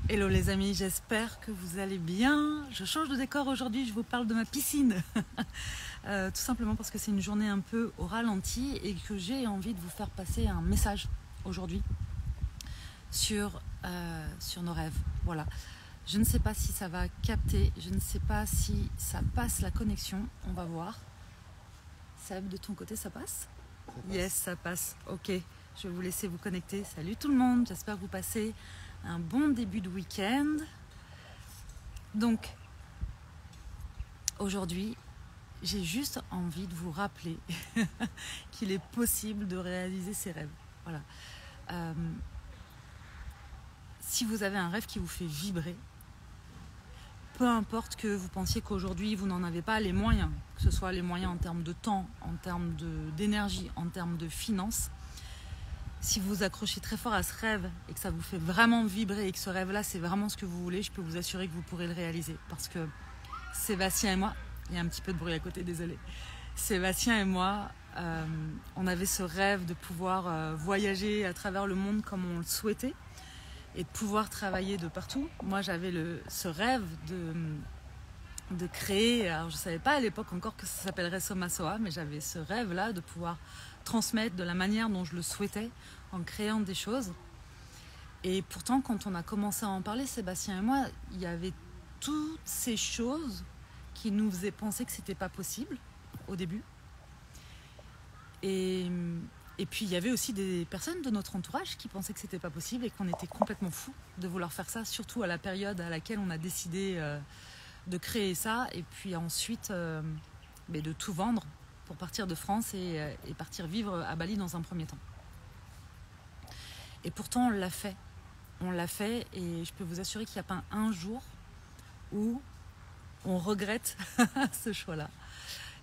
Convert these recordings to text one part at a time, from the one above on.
Hello les amis, j'espère que vous allez bien. Je change de décor aujourd'hui, je vous parle de ma piscine. Tout simplement parce que c'est une journée un peu au ralenti et que j'ai envie de vous faire passer un message aujourd'hui sur nos rêves. Voilà. Je ne sais pas si ça va capter, je ne sais pas si ça passe la connexion, on va voir. Seb, de ton côté, ça passe? Yes, ça passe. Ok, je vais vous laisser vous connecter. Salut tout le monde, j'espère que vous passez un bon début de week-end. Donc, aujourd'hui, j'ai juste envie de vous rappeler qu'il est possible de réaliser ses rêves. Voilà. Si vous avez un rêve qui vous fait vibrer, peu importe que vous pensiez qu'aujourd'hui vous n'en avez pas les moyens, que ce soit les moyens en termes de temps, en termes d'énergie, en termes de finances, si vous vous accrochez très fort à ce rêve et que ça vous fait vraiment vibrer et que ce rêve-là, c'est vraiment ce que vous voulez, je peux vous assurer que vous pourrez le réaliser. Parce que Sébastien et moi, il y a un petit peu de bruit à côté, désolé. Sébastien et moi, on avait ce rêve de pouvoir voyager à travers le monde comme on le souhaitait et de pouvoir travailler de partout. Moi, j'avais ce rêve de créer, alors je ne savais pas à l'époque encore que ça s'appellerait Soma Soa, mais j'avais ce rêve-là de pouvoir transmettre de la manière dont je le souhaitais en créant des choses. Et pourtant, quand on a commencé à en parler, Sébastien et moi, il y avait toutes ces choses qui nous faisaient penser que c'était pas possible au début. Et puis il y avait aussi des personnes de notre entourage qui pensaient que c'était pas possible et qu'on était complètement fous de vouloir faire ça, surtout à la période à laquelle on a décidé de créer ça et puis ensuite de tout vendre pour partir de France et partir vivre à Bali dans un premier temps. Et pourtant on l'a fait. On l'a fait et je peux vous assurer qu'il n'y a pas un jour où on regrette ce choix-là.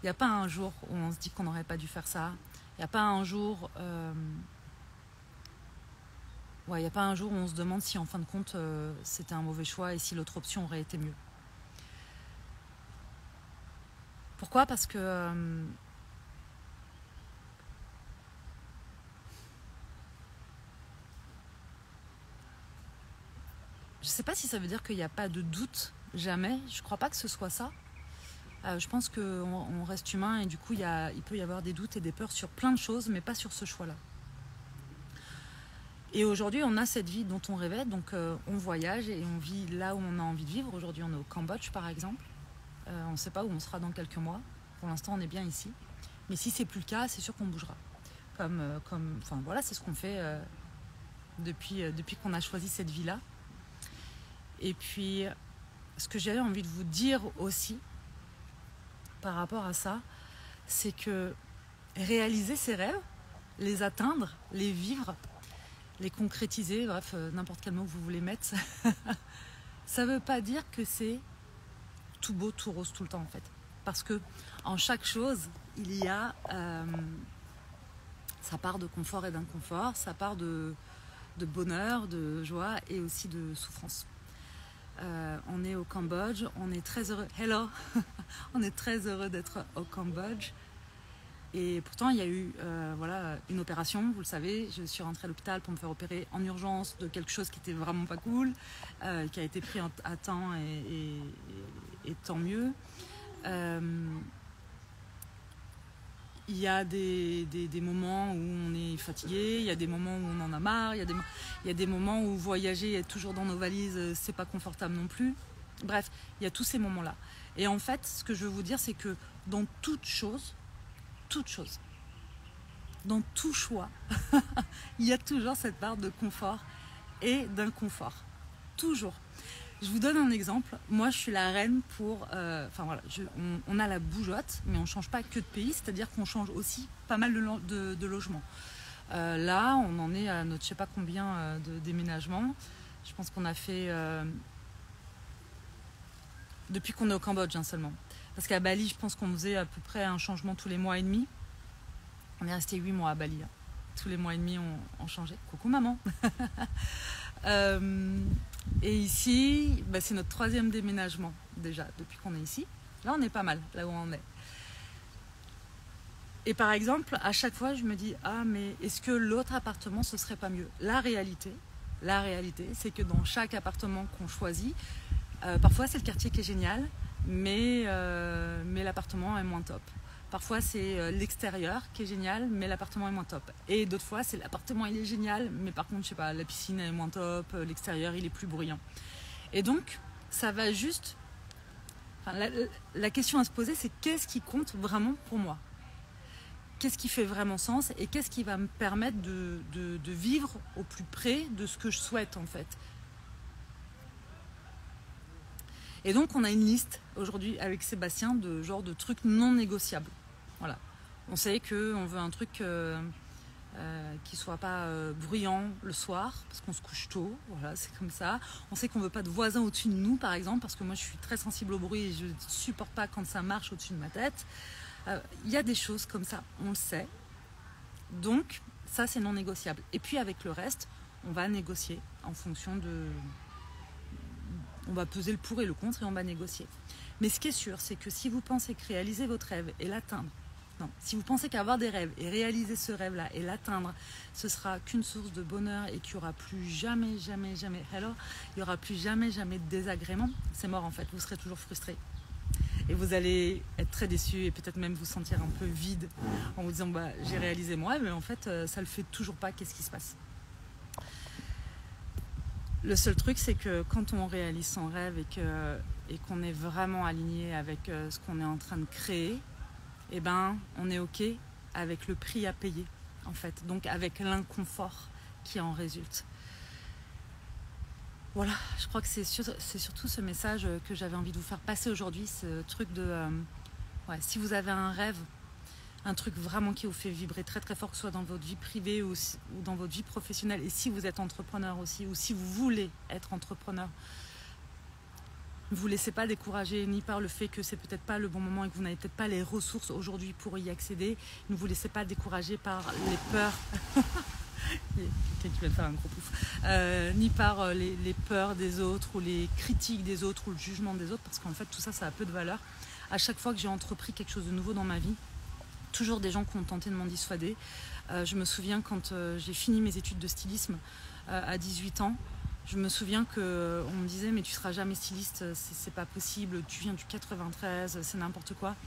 Il n'y a pas un jour où on se dit qu'on n'aurait pas dû faire ça. Il n'y a pas un jour il n'y a pas un jour où on se demande si en fin de compte c'était un mauvais choix et si l'autre option aurait été mieux. Pourquoi ? Parce que je ne sais pas si ça veut dire qu'il n'y a pas de doute, jamais. Je ne crois pas que ce soit ça. Je pense qu'on reste humain et du coup il peut y avoir des doutes et des peurs sur plein de choses, mais pas sur ce choix-là. Et aujourd'hui on a cette vie dont on rêvait, donc on voyage et on vit là où on a envie de vivre. Aujourd'hui on est au Cambodge par exemple. On ne sait pas où on sera dans quelques mois. Pour l'instant on est bien ici. Mais si c'est plus le cas, c'est sûr qu'on bougera. Enfin voilà, c'est ce qu'on fait depuis qu'on a choisi cette vie-là. Et puis, ce que j'avais envie de vous dire aussi par rapport à ça, c'est que réaliser ses rêves, les atteindre, les vivre, les concrétiser, bref, n'importe quel mot que vous voulez mettre, ça ne veut pas dire que c'est tout beau, tout rose tout le temps en fait. Parce que en chaque chose, il y a sa part de confort et d'inconfort, sa part de bonheur, de joie et aussi de souffrance. On est au Cambodge, on est très heureux. Hello, on est très heureux d'être au Cambodge. Et pourtant, il y a eu une opération, vous le savez. Je suis rentrée à l'hôpital pour me faire opérer en urgence de quelque chose qui était vraiment pas cool, qui a été pris à temps et tant mieux. Il y a des moments où on est fatigué, il y a des moments où on en a marre, il y a des moments où voyager, être toujours dans nos valises, c'est pas confortable non plus. Bref, il y a tous ces moments-là. Et en fait, ce que je veux vous dire, c'est que dans toute chose, dans tout choix, il y a toujours cette part de confort et d'inconfort. Toujours. Je vous donne un exemple. Moi, je suis la reine pour... on a la bougeotte, mais on ne change pas que de pays, c'est-à-dire qu'on change aussi pas mal de logements. Là, on en est à notre je ne sais pas combien de déménagements. Je pense qu'on a fait... depuis qu'on est au Cambodge seulement. Parce qu'à Bali, je pense qu'on faisait à peu près un changement tous les mois et demi. On est resté 8 mois à Bali. Tous les mois et demi, on changeait. Coucou maman. Et ici, c'est notre 3e déménagement déjà depuis qu'on est ici. Là, on est pas mal, là où on est. Et par exemple, à chaque fois, je me dis « Ah, mais est-ce que l'autre appartement, ce serait pas mieux ?» La réalité, la réalité, c'est que dans chaque appartement qu'on choisit, parfois c'est le quartier qui est génial, mais l'appartement est moins top. Parfois c'est l'extérieur qui est génial, mais l'appartement est moins top. Et d'autres fois c'est l'appartement il est génial, mais par contre je sais pas, la piscine est moins top, l'extérieur il est plus bruyant. Et donc ça va juste... Enfin, la question à se poser, c'est qu'est-ce qui compte vraiment pour moi? Qu'est-ce qui fait vraiment sens et qu'est-ce qui va me permettre de vivre au plus près de ce que je souhaite en fait. Et donc on a une liste aujourd'hui avec Sébastien de genre de trucs non négociables. Voilà. On sait qu'on veut un truc qui soit pas bruyant le soir parce qu'on se couche tôt, voilà, c'est comme ça. On sait qu'on veut pas de voisins au-dessus de nous par exemple, parce que moi je suis très sensible au bruit et je supporte pas quand ça marche au-dessus de ma tête. Y a des choses comme ça, on le sait. Donc ça c'est non négociable. Et puis avec le reste, on va négocier en fonction de... On va peser le pour et le contre et on va négocier. Mais ce qui est sûr, c'est que si vous pensez que réaliser votre rêve et l'atteindre, non, si vous pensez qu'avoir des rêves et réaliser ce rêve-là et l'atteindre, ce sera qu'une source de bonheur et qu'il n'y aura plus jamais, jamais, jamais, il n'y aura plus jamais, jamais de désagrément, c'est mort en fait, vous serez toujours frustré. Et vous allez être très déçu et peut-être même vous sentir un peu vide en vous disant bah, j'ai réalisé mon rêve, mais en fait ça le fait toujours pas, qu'est-ce qui se passe? Le seul truc c'est que quand on réalise son rêve et qu'on est vraiment aligné avec ce qu'on est en train de créer, eh ben, on est OK avec le prix à payer, en fait. Donc, avec l'inconfort qui en résulte. Voilà, je crois que c'est surtout ce message que j'avais envie de vous faire passer aujourd'hui, ce truc de... ouais, si vous avez un rêve, un truc vraiment qui vous fait vibrer très très fort, que ce soit dans votre vie privée ou dans votre vie professionnelle, et si vous êtes entrepreneur aussi, ou si vous voulez être entrepreneur, ne vous laissez pas décourager ni par le fait que c'est peut-être pas le bon moment et que vous n'avez peut-être pas les ressources aujourd'hui pour y accéder. Ne vous laissez pas décourager par les peurs. Quelqu'un qui vient de faire un gros pouf. Ni par les peurs des autres ou les critiques des autres ou le jugement des autres, parce qu'en fait tout ça, ça a peu de valeur. À chaque fois que j'ai entrepris quelque chose de nouveau dans ma vie, toujours des gens qui ont tenté de m'en dissuader. Je me souviens quand j'ai fini mes études de stylisme à 18 ans, je me souviens qu'on me disait mais tu seras jamais styliste, c'est pas possible, tu viens du 93, c'est n'importe quoi.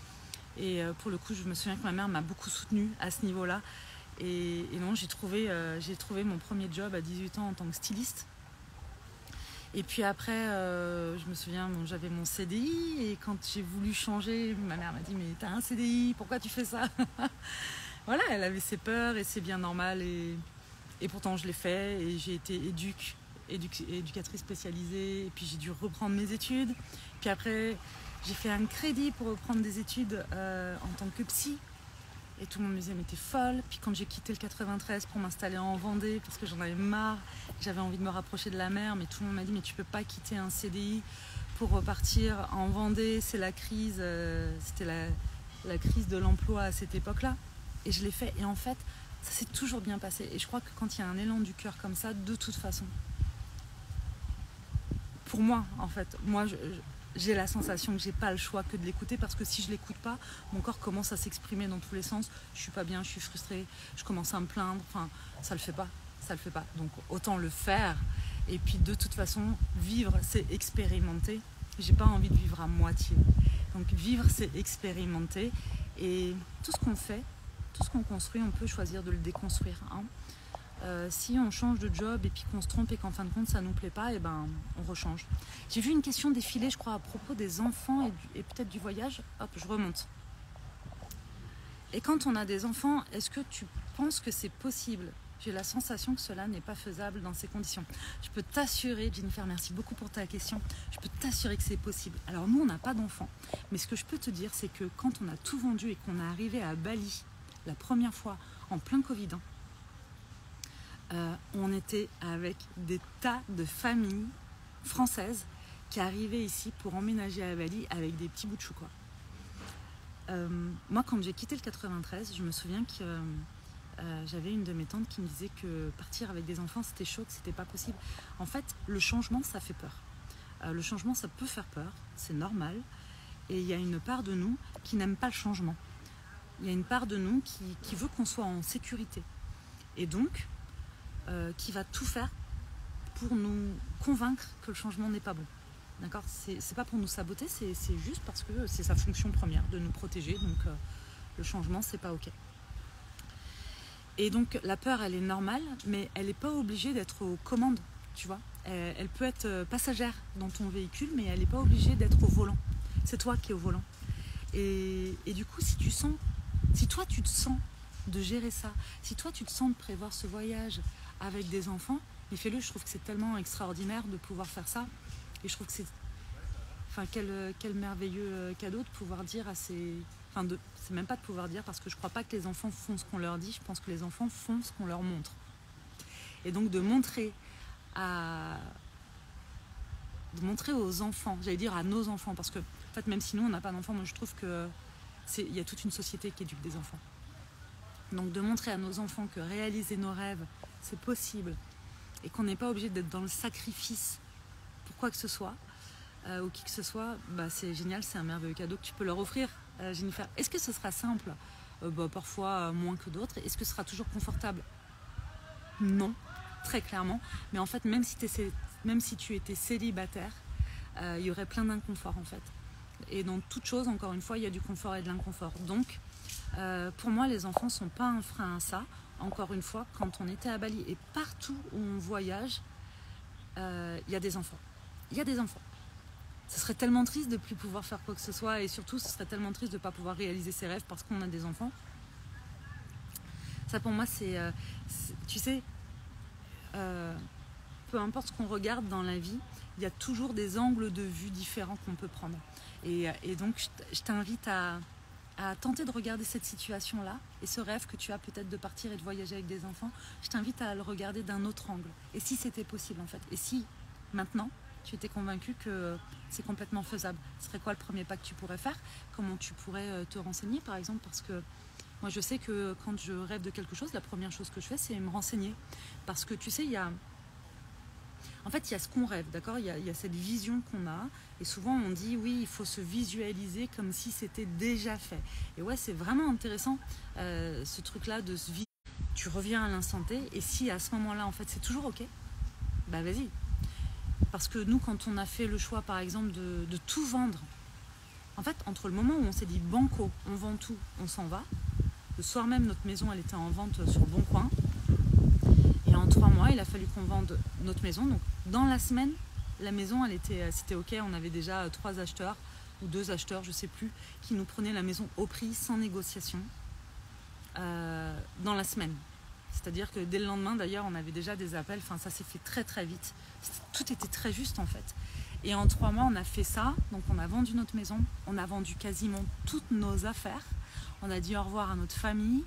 Et pour le coup, je me souviens que ma mère m'a beaucoup soutenue à ce niveau-là. Et non, j'ai trouvé mon premier job à 18 ans en tant que styliste. Et puis après, je me souviens, bon, j'avais mon CDI et quand j'ai voulu changer, ma mère m'a dit mais t'as un CDI, pourquoi tu fais ça? Voilà, elle avait ses peurs et c'est bien normal. Et pourtant, je l'ai fait et j'ai été éducatrice spécialisée, et puis j'ai dû reprendre mes études. Puis après, j'ai fait un crédit pour reprendre des études en tant que psy. Et tout le monde me disait mais t'es folle. Puis quand j'ai quitté le 93 pour m'installer en Vendée, parce que j'en avais marre, j'avais envie de me rapprocher de la mer, mais tout le monde m'a dit mais tu peux pas quitter un CDI pour repartir en Vendée, c'est la crise, c'était la crise de l'emploi à cette époque-là. Et je l'ai fait, et en fait, ça s'est toujours bien passé. Et je crois que quand il y a un élan du cœur comme ça, de toute façon, pour moi, en fait, moi, j'ai la sensation que j'ai pas le choix que de l'écouter, parce que si je l'écoute pas, mon corps commence à s'exprimer dans tous les sens. Je suis pas bien, je suis frustrée, je commence à me plaindre. Enfin, ça le fait pas. Donc autant le faire. Et puis de toute façon, vivre, c'est expérimenter. J'ai pas envie de vivre à moitié. Donc vivre, c'est expérimenter. Et tout ce qu'on fait, tout ce qu'on construit, on peut choisir de le déconstruire. Hein. Si on change de job et puis qu'on se trompe et qu'en fin de compte ça nous plaît pas, et ben on rechange. J'ai vu une question défiler, je crois, à propos des enfants et peut-être du voyage. Hop, je remonte. Et quand on a des enfants, est-ce que tu penses que c'est possible? J'ai la sensation que cela n'est pas faisable dans ces conditions. Je peux t'assurer, Jennifer, merci beaucoup pour ta question, je peux t'assurer que c'est possible. Alors nous, on n'a pas d'enfants, mais ce que je peux te dire, c'est que quand on a tout vendu et qu'on est arrivé à Bali la première fois en plein Covid, on était avec des tas de familles françaises qui arrivaient ici pour emménager à Bali avec des petits bouts de chou, quoi. Moi, quand j'ai quitté le 93, je me souviens que j'avais une de mes tantes qui me disait que partir avec des enfants, c'était chaud, que c'était pas possible. En fait, le changement, ça fait peur. Le changement, ça peut faire peur, c'est normal. Et il y a une part de nous qui n'aime pas le changement. Il y a une part de nous qui veut qu'on soit en sécurité. Et donc, qui va tout faire pour nous convaincre que le changement n'est pas bon. D'accord? C'est pas pour nous saboter, c'est juste parce que c'est sa fonction première de nous protéger. Donc le changement, c'est pas ok. Et donc la peur, elle est normale, mais elle n'est pas obligée d'être aux commandes, tu vois. Elle peut être passagère dans ton véhicule, mais elle n'est pas obligée d'être au volant. C'est toi qui es au volant. Et du coup, si toi tu te sens de gérer ça, si toi tu te sens de prévoir ce voyage avec des enfants, mais fais-le. Je trouve que c'est tellement extraordinaire de pouvoir faire ça. Et je trouve que quel merveilleux cadeau de pouvoir dire à ces... c'est même pas de pouvoir dire, parce que je crois pas que les enfants font ce qu'on leur dit, je pense que les enfants font ce qu'on leur montre. Et donc de montrer aux enfants, j'allais dire à nos enfants, parce que en fait, même si nous on n'a pas d'enfants, moi je trouve que il y a toute une société qui éduque des enfants. Donc de montrer à nos enfants que réaliser nos rêves, c'est possible, et qu'on n'est pas obligé d'être dans le sacrifice pour quoi que ce soit, ou qui que ce soit, c'est génial, c'est un merveilleux cadeau que tu peux leur offrir, Jennifer. Est-ce que ce sera simple? Parfois moins que d'autres. Est-ce que ce sera toujours confortable? Non, très clairement. Mais en fait, même si tu étais célibataire, il y aurait plein d'inconfort en fait. Et dans toute chose, encore une fois, il y a du confort et de l'inconfort. Donc, pour moi, les enfants ne sont pas un frein à ça. Encore une fois, quand on était à Bali et partout où on voyage, il y a des enfants. Il y a des enfants. Ce serait tellement triste de ne plus pouvoir faire quoi que ce soit, et surtout ce serait tellement triste de ne pas pouvoir réaliser ses rêves parce qu'on a des enfants. Ça pour moi c'est tu sais, peu importe ce qu'on regarde dans la vie, il y a toujours des angles de vue différents qu'on peut prendre. Et donc je t'invite à tenter de regarder cette situation-là et ce rêve que tu as peut-être de partir et de voyager avec des enfants, je t'invite à le regarder d'un autre angle. Et si c'était possible en fait, et si maintenant tu étais convaincu que c'est complètement faisable, ce serait quoi le premier pas que tu pourrais faire? Comment tu pourrais te renseigner par exemple? Parce que moi je sais que quand je rêve de quelque chose, la première chose que je fais c'est me renseigner. Parce que tu sais, il y a ce qu'on rêve, d'accord? Il y a cette vision qu'on a, et souvent on dit oui, il faut se visualiser comme si c'était déjà fait. Et ouais, c'est vraiment intéressant ce truc-là de se visualiser. Tu reviens à l'instant T, et si à ce moment-là en fait c'est toujours ok, vas-y. Parce que nous, quand on a fait le choix, par exemple, de tout vendre, en fait, entre le moment où on s'est dit banco, on vend tout, on s'en va, le soir même, notre maison, elle était en vente sur le Bon Coin. Et en 3 mois, il a fallu qu'on vende notre maison. Donc, dans la semaine, la maison, c'était ok. On avait déjà 3 acheteurs, ou 2 acheteurs, je ne sais plus, qui nous prenaient la maison au prix, sans négociation, dans la semaine. C'est-à-dire que dès le lendemain, d'ailleurs, on avait déjà des appels. Enfin, ça s'est fait très très vite. Tout était très juste en fait. Et en 3 mois, on a fait ça. Donc, on a vendu notre maison. On a vendu quasiment toutes nos affaires. On a dit au revoir à notre famille.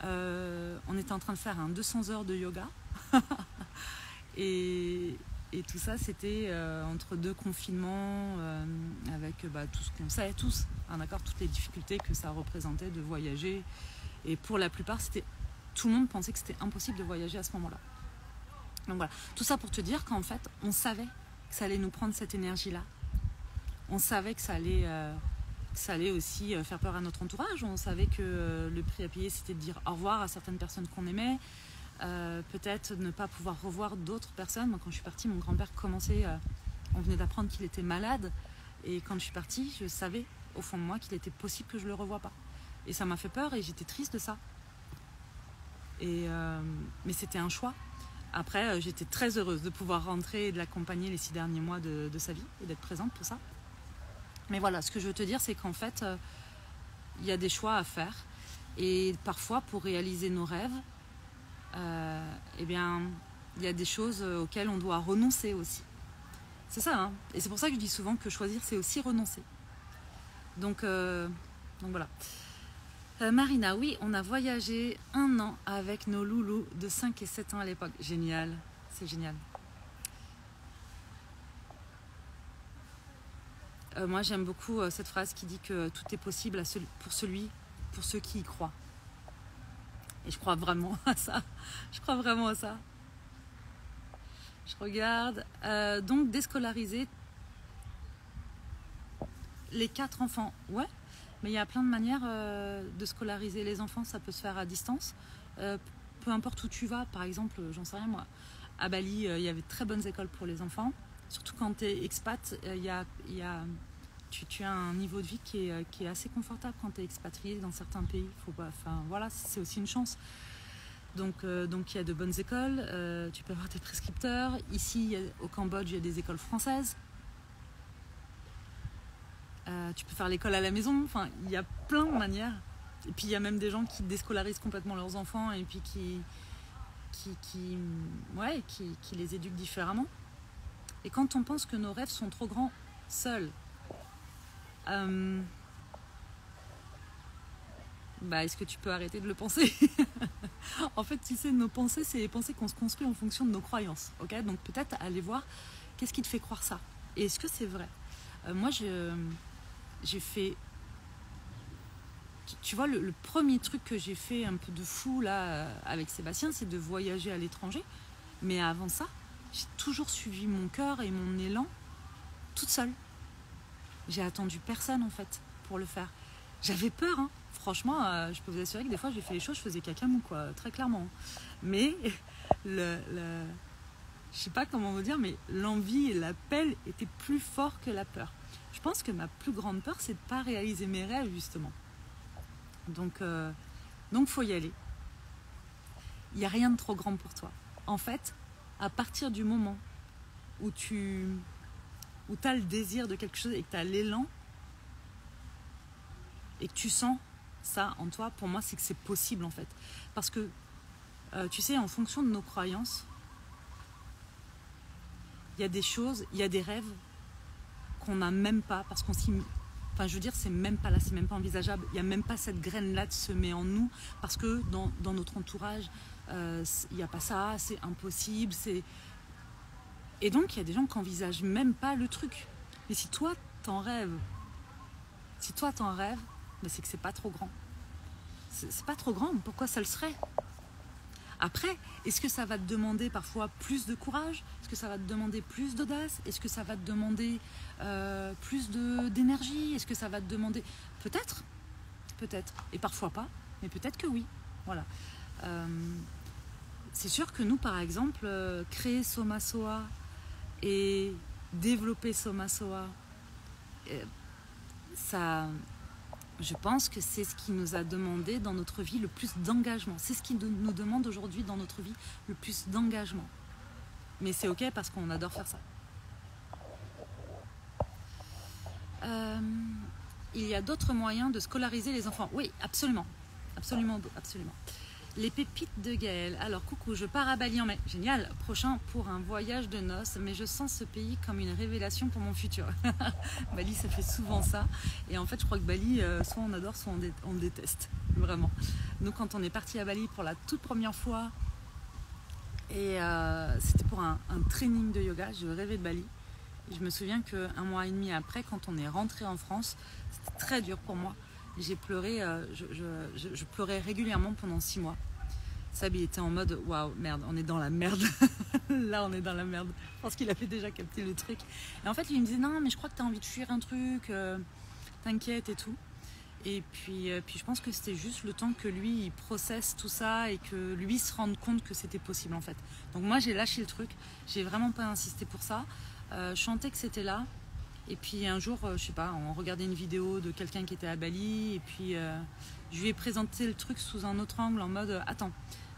On était en train de faire un 200 heures de yoga. et tout ça, c'était entre 2 confinements, avec tout ce qu'on sait, tous. Hein, d'accord, toutes les difficultés que ça représentait de voyager. Et pour la plupart, tout le monde pensait que c'était impossible de voyager à ce moment-là. Donc voilà, tout ça pour te dire qu'en fait, on savait que ça allait nous prendre cette énergie-là. On savait que ça allait aussi faire peur à notre entourage. On savait que le prix à payer, c'était de dire au revoir à certaines personnes qu'on aimait. Peut-être ne pas pouvoir revoir d'autres personnes. Moi, quand je suis partie, mon grand-père on venait d'apprendre qu'il était malade. Et quand je suis partie, je savais au fond de moi qu'il était possible que je ne le revoie pas. Et ça m'a fait peur et j'étais triste de ça. Mais c'était un choix. Après, j'étais très heureuse de pouvoir rentrer et de l'accompagner les 6 derniers mois de sa vie et d'être présente pour ça. Mais voilà, ce que je veux te dire, c'est qu'en fait, il y a des choix à faire. Et parfois, pour réaliser nos rêves, il y a des choses auxquelles on doit renoncer aussi. C'est ça, hein. Et c'est pour ça que je dis souvent que choisir, c'est aussi renoncer. Donc voilà. Marina, oui, on a voyagé 1 an avec nos loulous de 5 et 7 ans à l'époque. Génial, c'est génial. Moi, j'aime beaucoup cette phrase qui dit que tout est possible pour ceux qui y croient. Et je crois vraiment à ça. Je crois vraiment à ça. Je regarde. Donc, déscolariser les 4 enfants. Ouais. Mais il y a plein de manières de scolariser les enfants. Ça peut se faire à distance. Peu importe où tu vas, par exemple, j'en sais rien moi, À Bali, il y avait de très bonnes écoles pour les enfants. Surtout quand tu es expat, tu as un niveau de vie qui est assez confortable quand tu es expatrié dans certains pays. Faut pas, enfin, voilà, c'est aussi une chance. Donc il y a de bonnes écoles, tu peux avoir des prescripteurs. Ici, au Cambodge, il y a des écoles françaises. Tu peux faire l'école à la maison. Enfin, il y a plein de manières. Et puis il y a même des gens qui déscolarisent complètement leurs enfants et puis qui les éduquent différemment. Et quand on pense que nos rêves sont trop grands seuls, est-ce que tu peux arrêter de le penser? En fait, tu sais, nos pensées, c'est les pensées qu'on se construit en fonction de nos croyances. Okay, donc peut-être aller voir qu'est-ce qui te fait croire ça. Et est-ce que c'est vrai? Moi, j'ai fait... Tu vois, le premier truc que j'ai fait un peu de fou là avec Sébastien, c'est de voyager à l'étranger. Mais avant ça, j'ai toujours suivi mon cœur et mon élan toute seule. J'ai attendu personne en fait pour le faire. J'avais peur, hein. Franchement, je peux vous assurer que des fois j'ai fait les choses, je faisais caca mou, quoi, très clairement. Mais je sais pas comment vous dire, mais l'envie et l'appel étaient plus forts que la peur. Je pense que ma plus grande peur, c'est de ne pas réaliser mes rêves, justement. Donc faut y aller. Il n'y a rien de trop grand pour toi. En fait, à partir du moment où tu as le désir de quelque chose et que tu as l'élan et que tu sens ça en toi, pour moi, c'est que c'est possible en fait. Parce que, tu sais, en fonction de nos croyances, il y a des choses, il y a des rêves qu'on n'a même pas parce qu'on s'y... Enfin, je veux dire, c'est même pas là, c'est même pas envisageable. Il n'y a même pas cette graine-là de semer en nous parce que dans notre entourage, il n'y a pas ça, c'est impossible. Et donc, il y a des gens qui n'envisagent même pas le truc. Mais si toi, t'en rêves, c'est que c'est pas trop grand. C'est pas trop grand, pourquoi ça le serait? Après, est-ce que ça va te demander parfois plus de courage? Est-ce que ça va te demander plus d'audace? Est-ce que ça va te demander plus d'énergie? Est-ce que ça va te demander... Peut-être. Et parfois pas, mais peut-être que oui. Voilà. C'est sûr que nous, par exemple, créer Somasoa et développer Somasoa, ça... Je pense que c'est ce qui nous a demandé dans notre vie le plus d'engagement. C'est ce qui nous demande aujourd'hui dans notre vie le plus d'engagement. Mais c'est ok parce qu'on adore faire ça. Il y a d'autres moyens de scolariser les enfants. Oui, absolument. Absolument. Les pépites de Gaël. Alors, coucou, je pars à Bali en mai. Génial. Prochain pour un voyage de noces. Mais je sens ce pays comme une révélation pour mon futur. Bali, ça fait souvent ça. Et en fait, je crois que Bali, soit on adore, soit on déteste. Vraiment. Nous, quand on est parti à Bali pour la toute première fois, et c'était pour un training de yoga, je rêvais de Bali. Et je me souviens qu'un mois et demi après, quand on est rentré en France, c'était très dur pour moi. J'ai pleuré, je pleurais régulièrement pendant 6 mois. Sabi était en mode waouh, merde, on est dans la merde. Là, on est dans la merde. Je pense qu'il avait déjà capté le truc. Et en fait, lui, il me disait non, mais je crois que tu as envie de fuir un truc, t'inquiète et tout. Et puis je pense que c'était juste le temps que lui, il processe tout ça et que lui se rende compte que c'était possible en fait. Donc moi, j'ai lâché le truc. J'ai vraiment pas insisté pour ça. Je sentais que c'était là. Et puis un jour, je sais pas, on regardait une vidéo de quelqu'un qui était à Bali et puis je lui ai présenté le truc sous un autre angle en mode attends,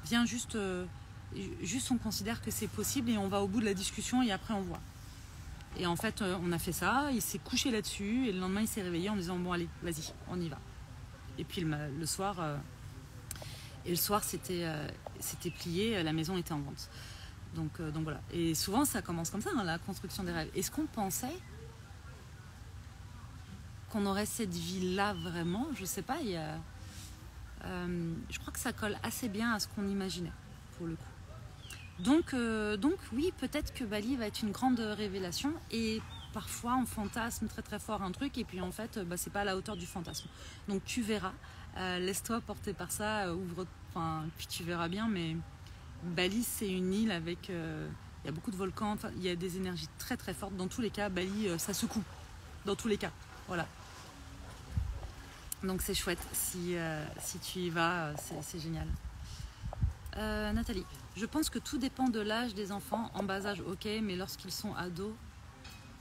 viens juste on considère que c'est possible et on va au bout de la discussion et après on voit. Et en fait, on a fait ça, il s'est couché là-dessus et le lendemain il s'est réveillé en disant bon allez, vas-y, on y va. Et puis le soir, c'était plié, la maison était en vente. Donc voilà. Et souvent ça commence comme ça, hein, la construction des rêves. Est-ce qu'on pensait qu'on aurait cette vie-là vraiment? Je sais pas, je crois que ça colle assez bien à ce qu'on imaginait, pour le coup. Donc oui, peut-être que Bali va être une grande révélation et parfois on fantasme très très fort un truc et puis en fait, c'est pas à la hauteur du fantasme. Donc tu verras, laisse-toi porter par ça, puis tu verras bien, mais Bali c'est une île avec... il y a beaucoup de volcans, il y a des énergies très très fortes. Dans tous les cas, Bali, ça secoue. Dans tous les cas, voilà. Donc c'est chouette, si tu y vas, c'est génial. Nathalie. Je pense que tout dépend de l'âge des enfants. En bas âge, ok, mais lorsqu'ils sont ados,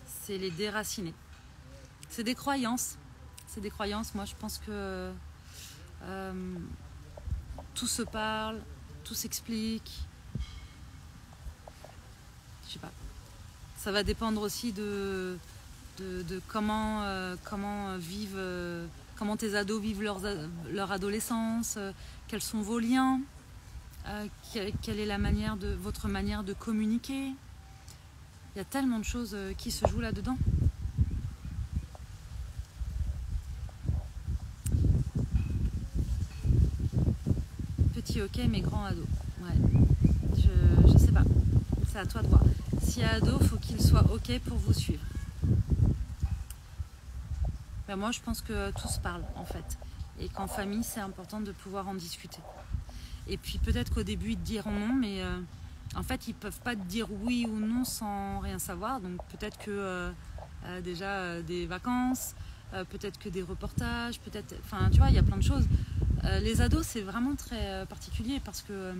c'est les déraciner. C'est des croyances. C'est des croyances. Moi, je pense que tout se parle, tout s'explique. Je sais pas. Ça va dépendre aussi de comment vivent, comment tes ados vivent leur adolescence, quels sont vos liens, quelle est votre manière de communiquer. Il y a tellement de choses qui se jouent là-dedans. Petit ok, mais grand ado. Ouais. Je sais pas. C'est à toi de voir. Si ado, il faut qu'il soit ok pour vous suivre. Ben moi, je pense que tout se parle en fait. Et qu'en famille, c'est important de pouvoir en discuter. Et puis peut-être qu'au début, ils te diront non, mais en fait, ils peuvent pas te dire oui ou non sans rien savoir. Donc peut-être que déjà des vacances, peut-être que des reportages, peut-être. Enfin, tu vois, il y a plein de choses. Les ados, c'est vraiment très particulier parce que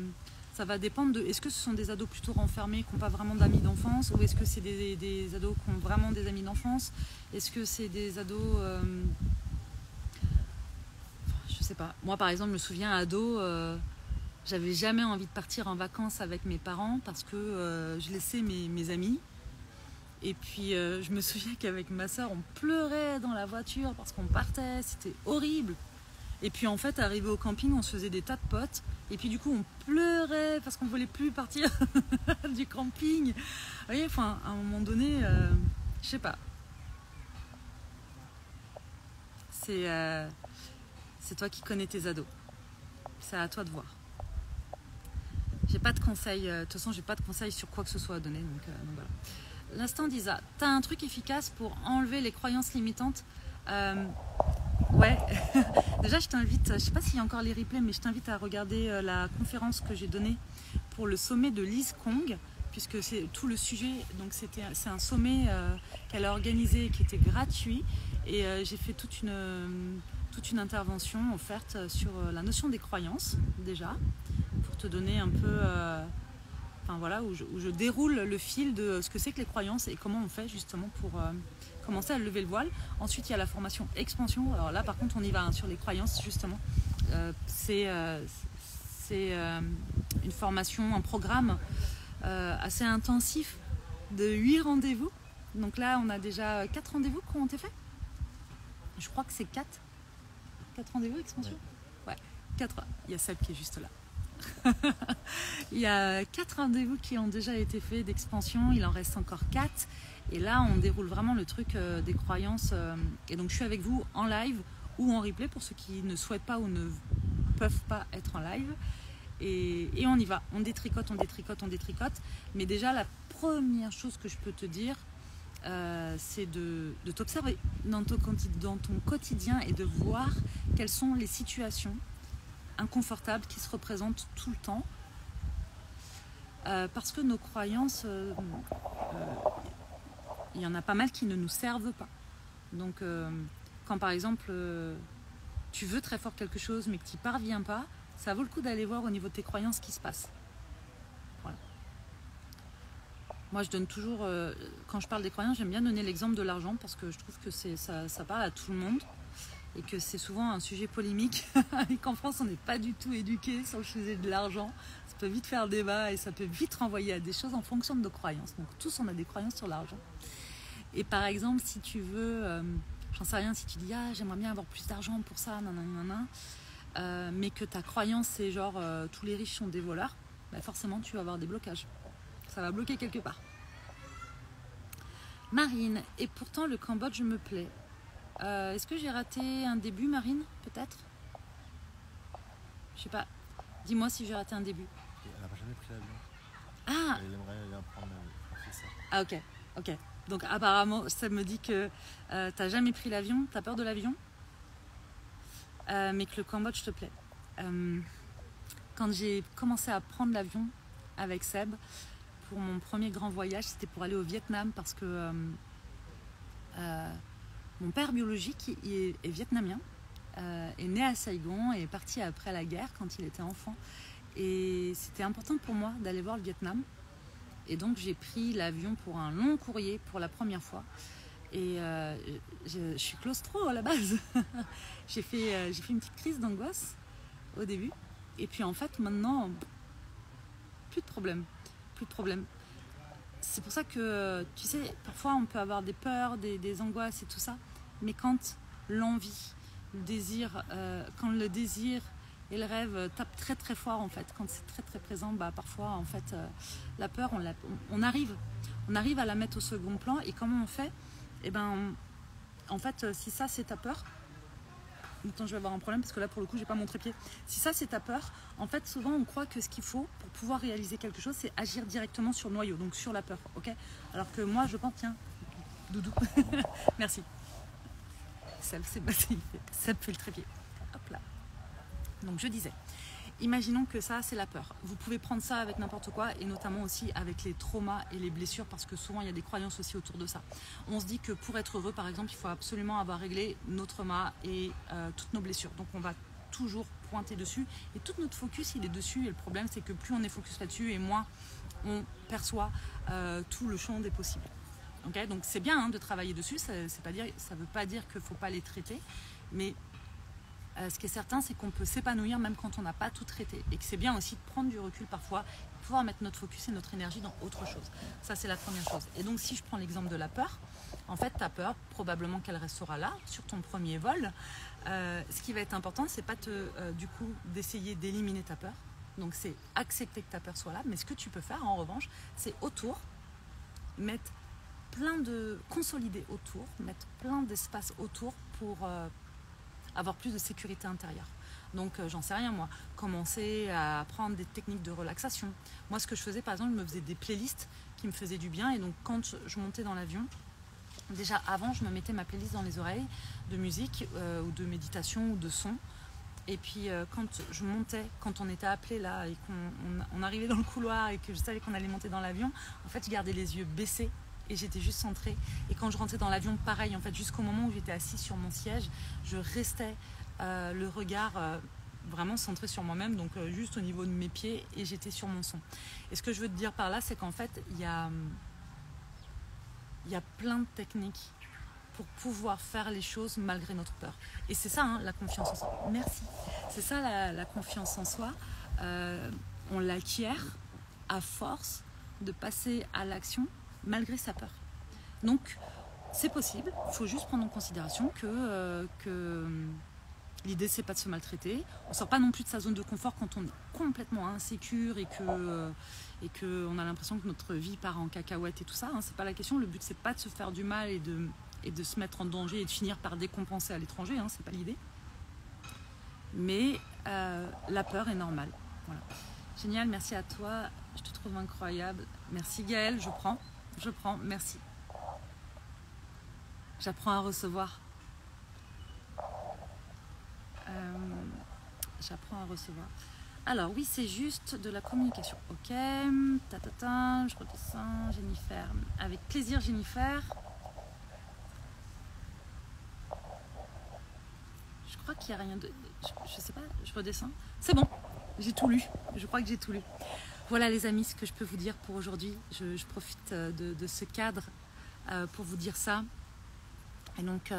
ça va dépendre de. Est-ce que ce sont des ados plutôt renfermés qui n'ont pas vraiment d'amis d'enfance, ou est-ce que c'est des ados qui ont vraiment des amis d'enfance? Est-ce que c'est des ados. Je sais pas. Moi, par exemple, je me souviens, ado. J'avais jamais envie de partir en vacances avec mes parents parce que je laissais mes amis. Et puis je me souviens qu'avec ma soeur, on pleurait dans la voiture parce qu'on partait, c'était horrible. Et puis en fait, arrivé au camping, on se faisait des tas de potes. Et puis du coup, on pleurait parce qu'on voulait plus partir du camping. Vous voyez, enfin, à un moment donné, je sais pas. C'est toi qui connais tes ados. C'est à toi de voir. J'ai pas de conseils, de toute façon j'ai pas de conseils sur quoi que ce soit à donner, donc voilà. L'instant d'Isa, t'as un truc efficace pour enlever les croyances limitantes? Ouais, déjà je t'invite, je sais pas s'il y a encore les replays, mais je t'invite à regarder la conférence que j'ai donnée pour le sommet de Lise Kong, puisque c'est tout le sujet, donc c'est un sommet qu'elle a organisé qui était gratuit, et j'ai fait toute une intervention offerte sur la notion des croyances déjà, pour te donner un peu, enfin voilà, où je déroule le fil de ce que c'est que les croyances et comment on fait justement pour commencer à lever le voile. Ensuite, il y a la formation expansion. Alors là, par contre, on y va sur les croyances justement. C'est une formation, un programme assez intensif de 8 rendez-vous. Donc là, on a déjà 4 rendez-vous qui ont été faits. Je crois que c'est 4 rendez-vous expansion. Ouais, 4. Il y a Seb qui est juste là. Il y a 4 rendez-vous qui ont déjà été faits d'expansion, il en reste encore 4. Et là, on déroule vraiment le truc des croyances. Et donc, je suis avec vous en live ou en replay pour ceux qui ne souhaitent pas ou ne peuvent pas être en live. Et on y va. On détricote. Mais déjà, la première chose que je peux te dire, c'est de t'observer dans ton quotidien et de voir quelles sont les situations inconfortables qui se représentent tout le temps. Parce que nos croyances, il y en a pas mal qui ne nous servent pas. Donc, quand par exemple, tu veux très fort quelque chose mais que tu n'y parviens pas, ça vaut le coup d'aller voir au niveau de tes croyances ce qui se passe. Voilà. Moi, je donne toujours, quand je parle des croyances, j'aime bien donner l'exemple de l'argent parce que je trouve que ça parle à tout le monde et que c'est souvent un sujet polémique et qu'en France, on n'est pas du tout éduqué sur le sujet de l'argent. Ça peut vite faire débat et ça peut vite renvoyer à des choses en fonction de nos croyances. Donc, tous, on a des croyances sur l'argent. Et par exemple, si tu veux, j'en sais rien, si tu dis « Ah, j'aimerais bien avoir plus d'argent pour ça, nanana », mais que ta croyance, c'est genre « Tous les riches sont des voleurs », bah forcément, tu vas avoir des blocages. Ça va bloquer quelque part. Marine, et pourtant le Cambodge me plaît. Est-ce que j'ai raté un début, Marine? Peut-être? Je sais pas. Dis-moi si j'ai raté un début. Elle n'a jamais pris l'avion. Ah! Elle aimerait aller apprendre ça. Ah, ok. Donc apparemment, ça me dit que t'as jamais pris l'avion, t'as peur de l'avion, mais que le Cambodge te plaît. Quand j'ai commencé à prendre l'avion avec Seb, pour mon premier grand voyage, c'était pour aller au Vietnam parce que mon père biologique est vietnamien, est né à Saigon et est parti après la guerre quand il était enfant. Et c'était important pour moi d'aller voir le Vietnam. Et donc j'ai pris l'avion pour un long courrier pour la première fois. Et je suis claustro à la base. j'ai fait une petite crise d'angoisse au début. Et puis en fait maintenant, plus de problème. Plus de problème. C'est pour ça que, tu sais, parfois on peut avoir des peurs, des angoisses et tout ça. Mais quand l'envie, le désir, quand le désir et le rêve tapent très très fort en fait, quand c'est très très présent, bah parfois en fait la peur, on arrive à la mettre au second plan. Et comment on fait? Et ben en fait si ça c'est ta peur, attends, je vais avoir un problème parce que là pour le coup j'ai pas mon trépied. Si ça c'est ta peur, en fait souvent on croit que ce qu'il faut pour pouvoir réaliser quelque chose c'est agir directement sur le noyau, donc sur la peur, ok? Alors que moi je pense, tiens, doudou, merci. Ça me fait le trépied. Hop là. Donc je disais, imaginons que ça c'est la peur. Vous pouvez prendre ça avec n'importe quoi et notamment aussi avec les traumas et les blessures parce que souvent il y a des croyances aussi autour de ça. On se dit que pour être heureux par exemple il faut absolument avoir réglé nos traumas et toutes nos blessures. Donc on va toujours pointer dessus et tout notre focus il est dessus et le problème c'est que plus on est focus là-dessus et moins on perçoit tout le champ des possibles. Okay, donc c'est bien de travailler dessus, ça ne veut pas dire qu'il ne faut pas les traiter, mais ce qui est certain, c'est qu'on peut s'épanouir même quand on n'a pas tout traité. Et que c'est bien aussi de prendre du recul parfois, de pouvoir mettre notre focus et notre énergie dans autre chose. Ça, c'est la première chose. Et donc, si je prends l'exemple de la peur, en fait, ta peur, probablement qu'elle restera là, sur ton premier vol. Ce qui va être important, c'est pas du coup, d'essayer d'éliminer ta peur. Donc, c'est accepter que ta peur soit là. Mais ce que tu peux faire, en revanche, c'est autour, mettre consolider autour, mettre plein d'espace autour pour avoir plus de sécurité intérieure. Donc j'en sais rien moi, commencer à apprendre des techniques de relaxation. Moi ce que je faisais par exemple, je me faisais des playlists qui me faisaient du bien et donc quand je montais dans l'avion, déjà avant je me mettais ma playlist dans les oreilles de musique ou de méditation ou de son. Et puis quand je montais, quand on était appelé là et qu'on arrivait dans le couloir et que je savais qu'on allait monter dans l'avion, en fait je gardais les yeux baissés. Et j'étais juste centrée. Et quand je rentrais dans l'avion, pareil, en fait, jusqu'au moment où j'étais assise sur mon siège, je restais le regard vraiment centré sur moi-même, donc juste au niveau de mes pieds, et j'étais sur mon son. Et ce que je veux te dire par là, c'est qu'en fait, il y a plein de techniques pour pouvoir faire les choses malgré notre peur. Et c'est ça, la confiance en soi. Merci. C'est ça, la confiance en soi. On l'acquiert à force de passer à l'action malgré sa peur. Donc, c'est possible. Il faut juste prendre en considération que l'idée, c'est pas de se maltraiter. On sort pas non plus de sa zone de confort quand on est complètement insécure et qu'on a l'impression que notre vie part en cacahuète et tout ça. C'est pas la question. Le but, c'est pas de se faire du mal et de se mettre en danger et de finir par décompenser à l'étranger. C'est pas l'idée. Mais la peur est normale. Voilà. Génial, merci à toi. Je te trouve incroyable. Merci Gaëlle, je prends, merci. J'apprends à recevoir. J'apprends à recevoir. Alors oui, c'est juste de la communication. Ok, je redescends. Jennifer, avec plaisir Jennifer. Je crois qu'il n'y a rien de... Je sais pas, je redescends. C'est bon, j'ai tout lu. Je crois que j'ai tout lu. Voilà les amis, ce que je peux vous dire pour aujourd'hui. Je profite de ce cadre pour vous dire ça. Et donc,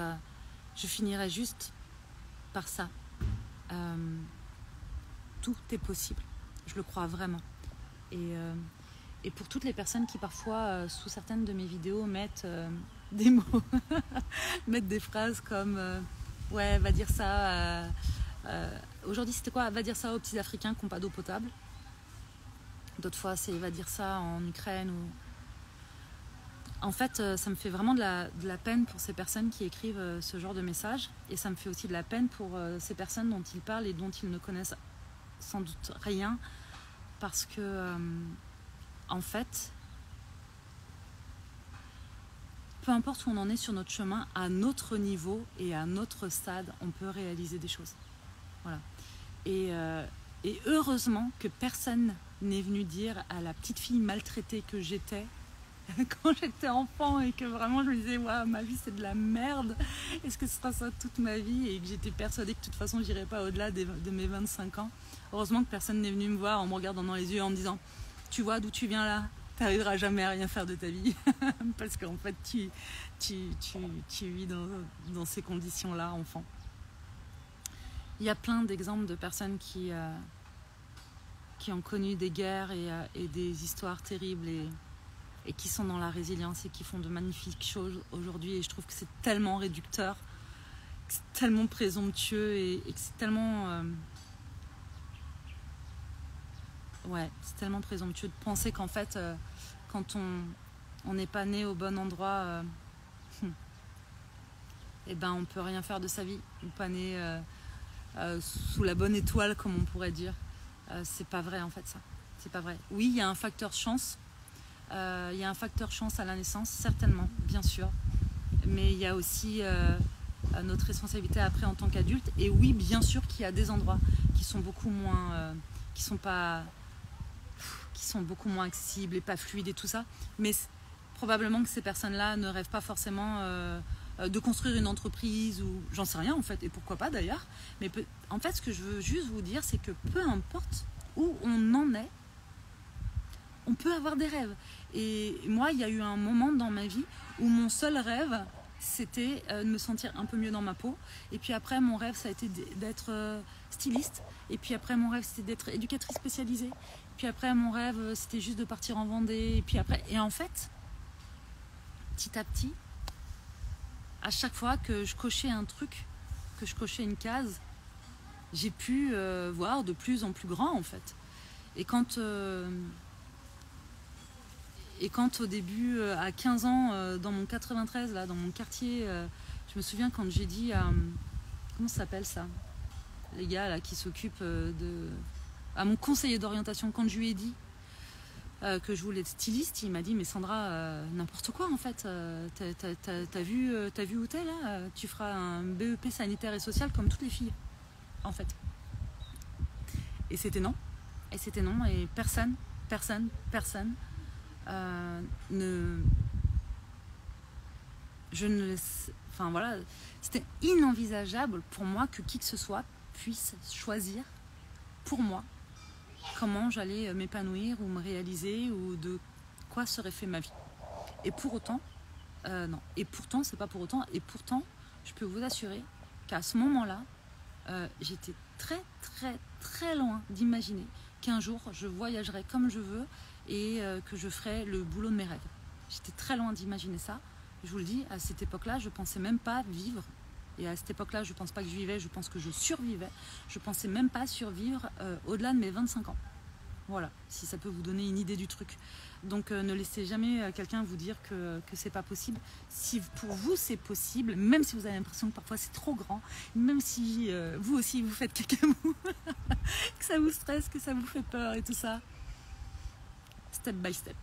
je finirai juste par ça. Tout est possible. Je le crois vraiment. Et pour toutes les personnes qui parfois, sous certaines de mes vidéos, mettent des mots, mettent des phrases comme ouais, va dire ça. Aujourd'hui, c'était quoi? Va dire ça aux petits Africains qui n'ont pas d'eau potable. D'autres fois, c'est va dire ça en Ukraine. En fait, ça me fait vraiment de la peine pour ces personnes qui écrivent ce genre de messages. Et ça me fait aussi de la peine pour ces personnes dont ils parlent et dont ils ne connaissent sans doute rien. Parce que, en fait, peu importe où on en est sur notre chemin, à notre niveau et à notre stade, on peut réaliser des choses. Voilà. Et heureusement que personne n'est venu dire à la petite fille maltraitée que j'étais quand j'étais enfant et que vraiment je me disais ouais, ma vie c'est de la merde, est-ce que ce sera ça toute ma vie, et que j'étais persuadée que de toute façon j'irais pas au-delà de mes 25 ans. Heureusement que personne n'est venu me voir en me regardant dans les yeux en me disant tu vois d'où tu viens là, t'arriveras jamais à rien faire de ta vie parce qu'en fait tu vis dans ces conditions là enfant. Il y a plein d'exemples de personnes qui ont connu des guerres et des histoires terribles et qui sont dans la résilience et qui font de magnifiques choses aujourd'hui, et je trouve que c'est tellement réducteur, que c'est tellement présomptueux et que c'est tellement c'est tellement présomptueux de penser qu'en fait quand on n'est pas né au bon endroit et ben on peut rien faire de sa vie, ou pas né sous la bonne étoile comme on pourrait dire. C'est pas vrai en fait, ça c'est pas vrai. Oui, il y a un facteur chance, il y a un facteur chance à la naissance, certainement, bien sûr, mais il y a aussi notre responsabilité après en tant qu'adulte. Et oui, bien sûr qu'il y a des endroits qui sont beaucoup moins qui sont beaucoup moins accessibles et pas fluides et tout ça, mais probablement que ces personnes-là ne rêvent pas forcément de construire une entreprise, ou j'en sais rien en fait, et pourquoi pas d'ailleurs, mais en fait ce que je veux juste vous dire, c'est que peu importe où on en est, on peut avoir des rêves. Et moi, il y a eu un moment dans ma vie où mon seul rêve, c'était de me sentir un peu mieux dans ma peau. Et puis après, mon rêve, ça a été d'être styliste. Et puis après, mon rêve, c'était d'être éducatrice spécialisée. Et puis après, mon rêve, c'était juste de partir en Vendée. Et puis après, et en fait, petit à petit, à chaque fois que je cochais un truc, que je cochais une case, j'ai pu voir de plus en plus grand en fait. Et quand au début, à 15 ans, dans mon 93, là, dans mon quartier, je me souviens quand j'ai dit à... Comment ça s'appelle ça? Les gars là, qui s'occupent à mon conseiller d'orientation, quand je lui ai dit que je voulais être styliste, il m'a dit mais Sandra, n'importe quoi en fait, t'as vu où t'es là, tu feras un BEP sanitaire et social comme toutes les filles en fait. Et c'était non, et personne enfin voilà, c'était inenvisageable pour moi que qui que ce soit puisse choisir pour moi comment j'allais m'épanouir ou me réaliser, ou de quoi serait fait ma vie. Et pour autant, non. Et pourtant, c'est pas pour autant. Et pourtant, je peux vous assurer qu'à ce moment-là, j'étais très, très, très loin d'imaginer qu'un jour, je voyagerais comme je veux et que je ferais le boulot de mes rêves. J'étais très loin d'imaginer ça. Je vous le dis, à cette époque-là, je pensais même pas vivre. Et à cette époque-là, je pense pas que je vivais, je pense que je survivais. Je pensais même pas survivre au-delà de mes 25 ans. Voilà, si ça peut vous donner une idée du truc. Donc ne laissez jamais quelqu'un vous dire que c'est pas possible. Si pour vous c'est possible, même si vous avez l'impression que parfois c'est trop grand, même si vous aussi vous faites caca-mou, que ça vous stresse, que ça vous fait peur et tout ça, step by step,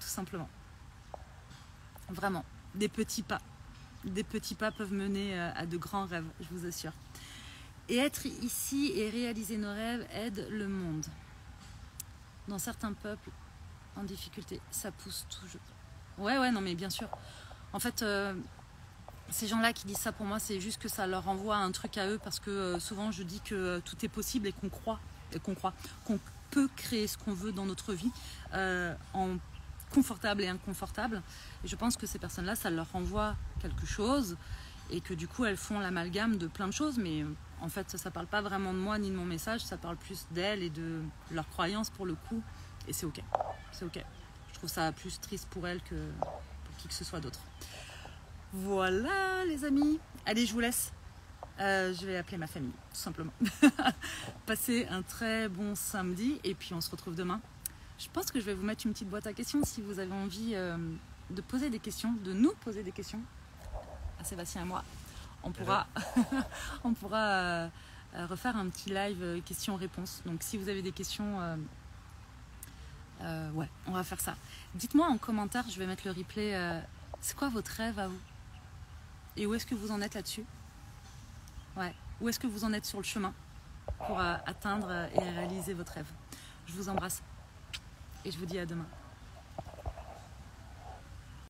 tout simplement. Vraiment, des petits pas peuvent mener à de grands rêves, je vous assure. Et être ici et réaliser nos rêves aide le monde. Dans certains peuples en difficulté, ça pousse toujours. Ouais, non mais bien sûr. En fait, ces gens-là qui disent ça, pour moi, c'est juste que ça leur envoie un truc à eux, parce que souvent je dis que tout est possible et qu'on peut créer ce qu'on veut dans notre vie, en confortable et inconfortable. Et je pense que ces personnes-là, ça leur renvoie quelque chose, et que du coup elles font l'amalgame de plein de choses, mais en fait ça parle pas vraiment de moi ni de mon message, ça parle plus d'elles et de leurs croyances pour le coup, et c'est ok. Je trouve ça plus triste pour elles que pour qui que ce soit d'autre. Voilà les amis, allez, je vous laisse, je vais appeler ma famille tout simplement. Passez un très bon samedi, et puis on se retrouve demain. Je pense que je vais vous mettre une petite boîte à questions si vous avez envie de poser des questions, de nous poser des questions à Sébastien et moi. On pourra refaire un petit live questions-réponses. Donc si vous avez des questions, ouais, on va faire ça. Dites-moi en commentaire, je vais mettre le replay, c'est quoi votre rêve à vous? Et où est-ce que vous en êtes là-dessus? Ouais, où est-ce que vous en êtes sur le chemin pour atteindre et réaliser votre rêve? Je vous embrasse et je vous dis à demain.